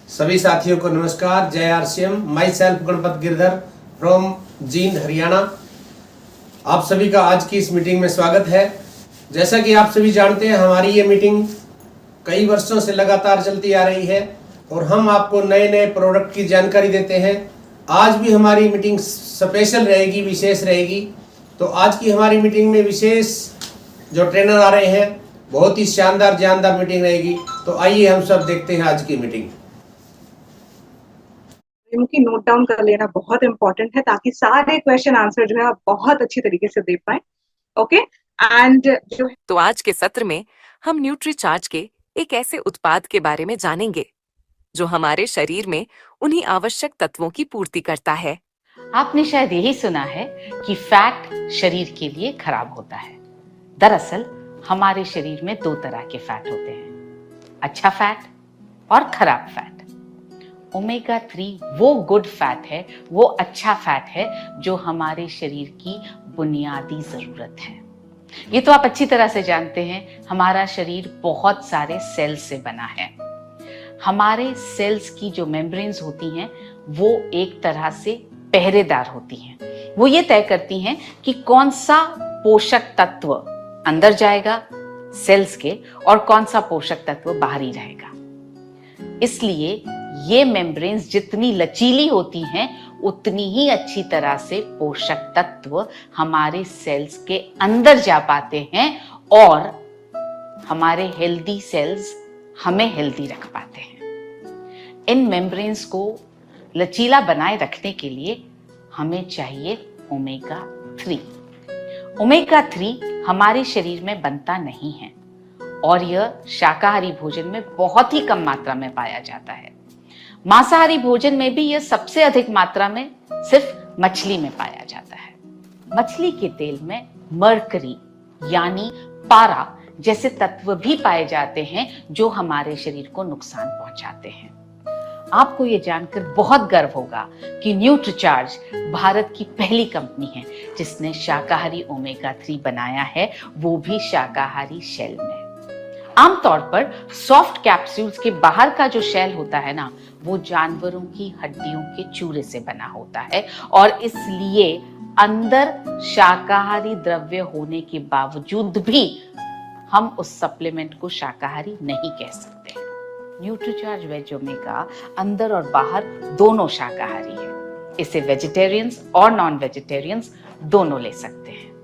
सभी साथियों को नमस्कार। जय RCM. My self Ganpat Girdhar from Jind Haryana. आप सभी का आज की इस मीटिंग में स्वागत है। जैसा कि आप सभी जानते हैं, हमारी ये मीटिंग कई वर्षों से लगातार चलती आ रही है और हम आपको नए नए प्रोडक्ट की जानकारी देते हैं। आज भी हमारी मीटिंग स्पेशल रहेगी, विशेष रहेगी। तो आज की हमारी मीटिंग में विशेष जो ट्रेनर आ रहे हैं, बहुत ही शानदार जानदार मीटिंग रहेगी। तो आइए हम सब देखते हैं आज की मीटिंग। की नोट डाउन कर लेना बहुत इंपॉर्टेंट है ताकि सारे क्वेश्चन आंसर जो है आप बहुत अच्छी तरीके से दे पाए। ओके एंड तो आज के सत्र में हम न्यूट्रीचार्ज के एक ऐसे उत्पाद के बारे में जानेंगे जो हमारे शरीर में उन्हीं आवश्यक तत्वों की पूर्ति करता है। आपने शायद यही सुना है कि फैट शरीर के लिए खराब होता है। दरअसल हमारे शरीर में दो तरह के फैट होते हैं, अच्छा फैट और खराब फैट। ओमेगा 3 वो गुड फैट है, वो अच्छा फैट है जो हमारे शरीर की बुनियादी जरूरत है। ये तो आप अच्छी तरह से जानते हैं, हमारा शरीर बहुत सारे सेल्स से बना है। हमारे सेल्स की जो मेम्ब्रेन्स होती हैं वो एक तरह से पहरेदार होती हैं। वो ये तय करती हैं कि कौन सा पोषक तत्व अंदर जाएगा सेल्स के और कौन सा पोषक तत्व बाहर ही रहेगा। इसलिए ये मेम्ब्रेन्स जितनी लचीली होती हैं उतनी ही अच्छी तरह से पोषक तत्व हमारे सेल्स के अंदर जा पाते हैं और हमारे हेल्दी सेल्स हमें हेल्दी रख पाते हैं। इन मेम्ब्रेन्स को लचीला बनाए रखने के लिए हमें चाहिए ओमेगा 3। ओमेगा 3 हमारे शरीर में बनता नहीं है और यह शाकाहारी भोजन में बहुत ही कम मात्रा में पाया जाता है। मांसाहारी भोजन में भी यह सबसे अधिक मात्रा में सिर्फ मछली में पाया जाता है। मछली के तेल में मर्करी यानी पारा जैसे तत्व भी पाए जाते हैं जो हमारे शरीर को नुकसान पहुंचाते हैं। आपको ये जानकर बहुत गर्व होगा कि न्यूट्रीचार्ज भारत की पहली कंपनी है जिसने शाकाहारी ओमेगा 3 बनाया है, वो भी शाकाहारी शेल में। आमतौर पर सॉफ्ट कैप्सूल्स के बाहर का जो शेल होता है ना, वो जानवरों की हड्डियों के चूरे से बना होता है और इसलिए अंदर शाकाहारी द्रव्य होने के बावजूद भी हम उस सप्लीमेंट को शाकाहारी नहीं कह सकते। न्यूट्रीचार्ज वेज ओमेगा अंदर और बाहर दोनों शाकाहारी है। इसे वेजिटेरियंस और नॉन वेजिटेरियंस दोनों ले सकते हैं।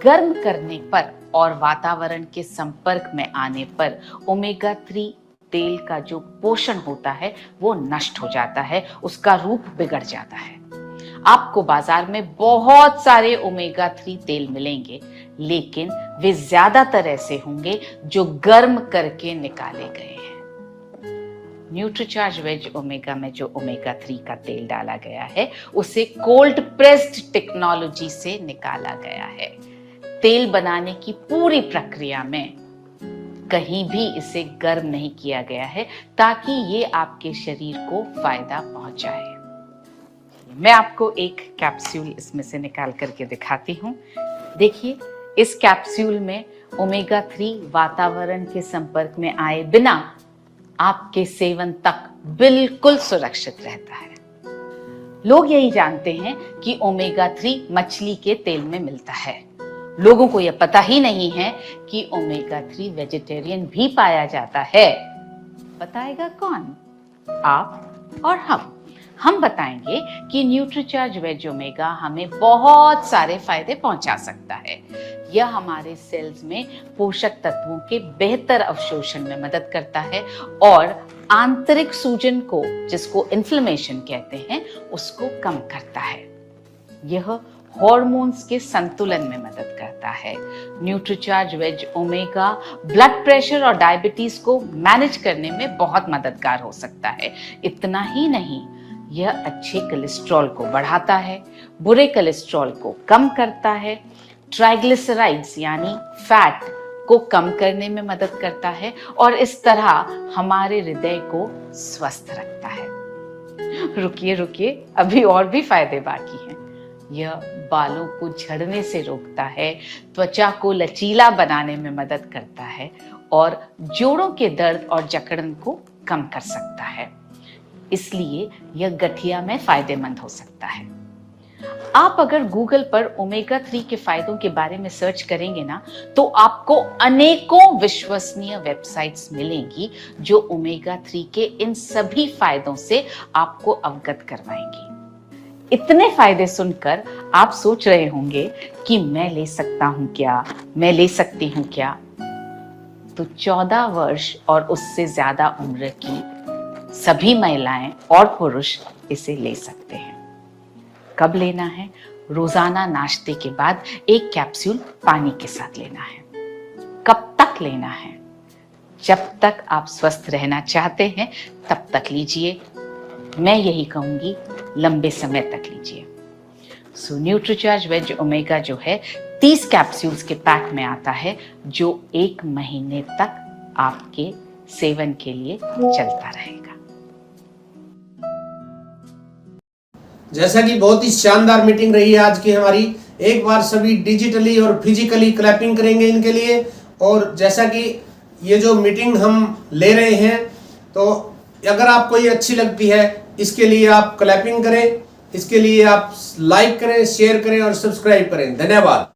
गर्म करने पर और वातावरण के संपर्क में आने पर ओमेगा 3 तेल का जो पोषण होता है वो नष्ट हो जाता है, उसका रूप बिगड़ जाता है। आपको बाजार में बहुत सारे ओमेगा 3 तेल मिलेंगे, लेकिन वे ज्यादातर ऐसे होंगे जो गर्म करके निकाले गए हैं। न्यूट्रीचार्ज वेज ओमेगा में जो ओमेगा 3 का तेल डाला गया है उसे कोल्ड प्रेस्ड टेक्नोलॉजी से निकाला गया है। तेल बनाने की पूरी प्रक्रिया में कहीं भी इसे गर्म नहीं किया गया है ताकि ये आपके शरीर को फायदा पहुंचाए। मैं आपको एक कैप्सूल इसमें से निकाल करके दिखाती हूँ। देखिए, इस कैप्सूल में ओमेगा 3 वातावरण के संपर्क में आए बिना आपके सेवन तक बिल्कुल सुरक्षित रहता है। लोग यही जानते हैं कि ओमेगा 3 मछली के तेल में मिलता है। लोगों को यह पता ही नहीं है कि ओमेगा 3 वेजिटेरियन भी पाया जाता है। बताएगा कौन? आप और हम बताएंगे कि न्यूट्रीचार्ज वेज ओमेगा हमें बहुत सारे फायदे पहुंचा सकता है। यह हमारे सेल्स में पोषक तत्वों के बेहतर अवशोषण में मदद करता है और आंतरिक सूजन को, जिसको इन्फ्लेमेशन कहते हैं, उसको कम करता है। यह हॉर्मोन्स के संतुलन में मदद करता है। Nutricharge veg omega blood pressure और डायबिटीज को मैनेज करने में बहुत मददगार हो सकता है। इतना ही नहीं, यह अच्छे कोलेस्ट्रॉल को बढ़ाता है, बुरे कोलेस्ट्रॉल को कम करता है, ट्राइग्लिसराइड्स यानी फैट को कम करने में मदद करता है और इस तरह हमारे हृदय को स्वस्थ रखता है। रुकिए, अभी और भी फायदे बाकी हैं। यह बालों को झड़ने से रोकता है, त्वचा को लचीला बनाने में मदद करता है और जोड़ों के दर्द और जकड़न को कम कर सकता है, इसलिए यह गठिया में फायदेमंद हो सकता है। आप अगर गूगल पर ओमेगा 3 के फायदों के बारे में सर्च करेंगे ना, तो आपको अनेकों विश्वसनीय वेबसाइट्स मिलेंगी जो ओमेगा 3 के इन सभी फायदों से आपको अवगत करवाएंगी। इतने फायदे सुनकर आप सोच रहे होंगे कि मैं ले सकता हूं क्या, मैं ले सकती हूं क्या? तो 14 वर्ष और उससे ज्यादा उम्र की सभी महिलाएं और पुरुष इसे ले सकते हैं। कब लेना है? रोजाना नाश्ते के बाद एक कैप्सूल पानी के साथ लेना है। कब तक लेना है? जब तक आप स्वस्थ रहना चाहते हैं तब तक लीजिए। मैं यही कहूंगी, लंबे समय तक लीजिए। सो न्यूट्रीचार्ज वेज ओमेगा जो है 30 कैप्सूल्स के पैक में आता है, जो 1 महीने तक आपके सेवन के लिए चलता रहेगा। जैसा कि बहुत ही शानदार मीटिंग रही है आज की हमारी। एक बार सभी डिजिटली और फिजिकली क्लैपिंग करेंगे इनके लिए। और जैसा कि ये जो मीटिंग हम ले रहे हैं, तो अगर आपको ये अच्छी लगती है, इसके लिए आप क्लैपिंग करें, इसके लिए आप लाइक करें, शेयर करें और सब्सक्राइब करें। धन्यवाद।